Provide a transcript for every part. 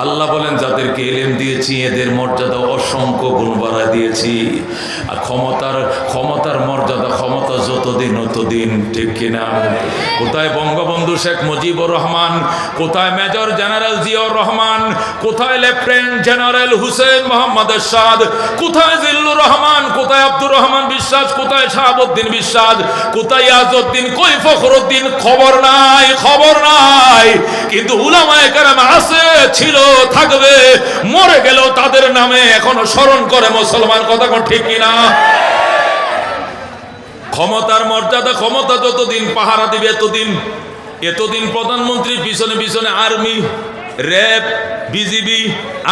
আল্লাহ বলেন যাদেরকে ইলম দিয়েছি এদের মর্যাদা অসংখ্য গুণ বাড়ায় দিয়েছি। আর ক্ষমতার মর্যাদা ক্ষমতা যতদিন ততদিন, ঠিক কিনা? কোথায় বঙ্গবন্ধু শেখ মুজিবুর রহমান, কোথায় মেজর জেনারেল জিয়াউর রহমান, কোথায় লেফটেন্যান্ট জেনারেল হুসেন মোহাম্মদ এরশাদ, কোথায় জিল্লুর রহমান, কোথায় আব্দুর রহমান বিশ্বাস, কোথায় শাহাবুদ্দিন বিশ্বাস, কোথায় ইয়াজউদ্দিন, কই ফখরুদ্দিন? খবর নাই, খবর নাই। কিন্তু উলামায়ে কেরাম আছে, ছিল, থাকবে, মরে গেল তাদের নামে এখনো স্মরণ করে মুসলমান। কথা কোন ঠিক কিনা? ক্ষমতার মর্যাদা ক্ষমতা যতদিন পাহারা দিবে এতদিন প্রধানমন্ত্রীর পিছনে পিছনে army, RAB, BGB,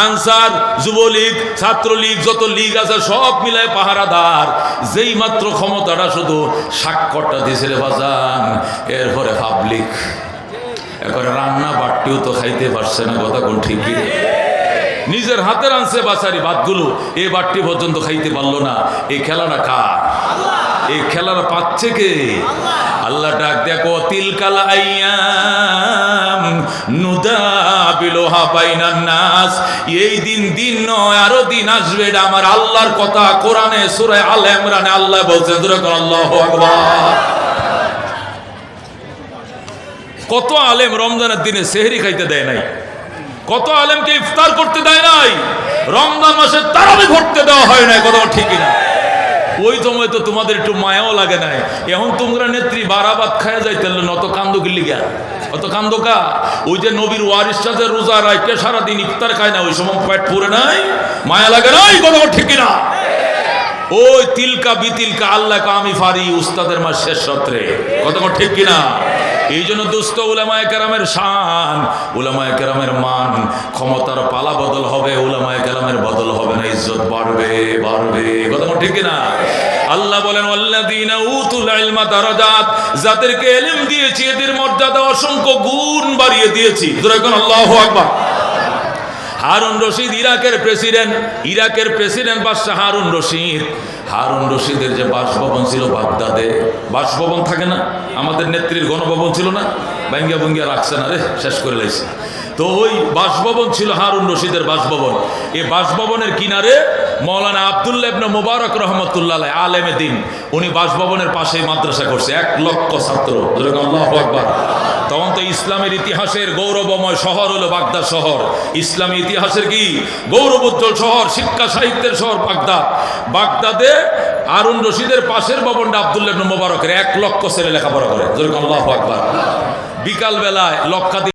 answer, Jubo League, Chhatra League, যত লীগ আছে সব মিলায় পাহারাদার। যেই মাত্র ক্ষমতাটা শুধু স্বাক্ষরটা দিয়েছিল বাজান, এরপরে পাবলিক এখন রান্না বাটটিও তো খাইতে পারছে না। কথা কোন ঠিক কি? নিজের হাতে রানছে বাসারি ভাতগুলো, এই বাটটি পর্যন্ত খাইতে পারলো না। এই খেলাটা কার? এই খেলাটা পাচ্ছে কে? আল্লাহ ডাক দেখো, তিলকাল আইয়াম নুদাবিলুহা বাইনান নাস। এই দিন নয়, আরো দিন আসবে। এটা আমার আল্লাহর কথা। কোরআনে সূরা আল ইমরানে আল্লাহ বলছেন, আল্লাহু আকবার। কত আলেম রমজানের দিনে সেহরি খাইতে দেয় নাই, কত আলেমকে ইফতার করতে দেয় নাই, রমজান মাসে তারাবি পড়তে দেওয়া হয় নাই। কথা ঠিক না? ওই সময় তো তোমাদের একটু মায়াও লাগে নাই। এখন তোমরা নেত্রী বারাবাদ খায়া যাইতে অত কান্দো কি লিগা? অত কান্দো কা? ওই যে নবীর ওয়ারিসটা যে রোজা রাখে সারাদিন ইফতার খায় না, ওই সময় পেট পুরে নাই, মায়া লাগে নাই? কথা ঠিক না? ওই তিলকা বিতিলকা আল্লাহ আমি ফারি উস্তাদের মাস শেষ সত্রে। কথা ঠিক কিনা? এই জন্য দুস্থ উলামায়ে কেরামের শান, উলামায়ে কেরামের মান। ক্ষমতার পালা বদল হবে, উলামায়ে কেরামের বদল হবে না, ইজ্জত বাড়বে বাড়বে। কথা ঠিক না? আল্লাহ বলেন ওয়াল্লাযীনা উতুল ইলমা দারাজাত, যাদেরকে ইলম দিয়েছি এদের মর্যাদা অসংখ্য গুণ বাড়িয়ে দিয়েছি। আল্লাহু আকবার। হারুন রশিদ ইরাকের প্রেসিডেন্ট বাদশাহ হারুন রশিদের যে বাসভবন ছিল বাগদাদে, বাসভবন থাকে না, আমাদের নেত্রীর গণভবন ছিল না, ভাঙ্গিয়া ভুঙ্গিয়া রাখছে না রে, শেষ করে লাইছে। তো ওই বাসভবন ছিল হারুন রশিদের বাসভবন। এই বাসভবনের কিনারে মৌলানা আব্দুল্লাহ ইবনে মুবারক রহমতুল্লাহ আলাইহি আলেমে দ্বীন, উনি বাসভবনের পাশে মাদ্রাসা করছে, 1 লক্ষ ছাত্র। আল্লাহু আকবার। তখন তো ইসলামের ইতিহাসের গৌরবময় শহর হলো বাগদাদ শহর। ইসলামী ইতিহাসের কি গৌরবোজ্জ্বল শহর, শিক্ষা সাহিত্যের শহর বাগদাদে হারুন রশিদের পাশের ভবনটা আব্দুল্লাহ ইবনে মুবারকের। 1 লক্ষ ছেলে লেখাপড়া করে। আল্লাহু আকবার। বিকাল বেলায় লক্ষাধিক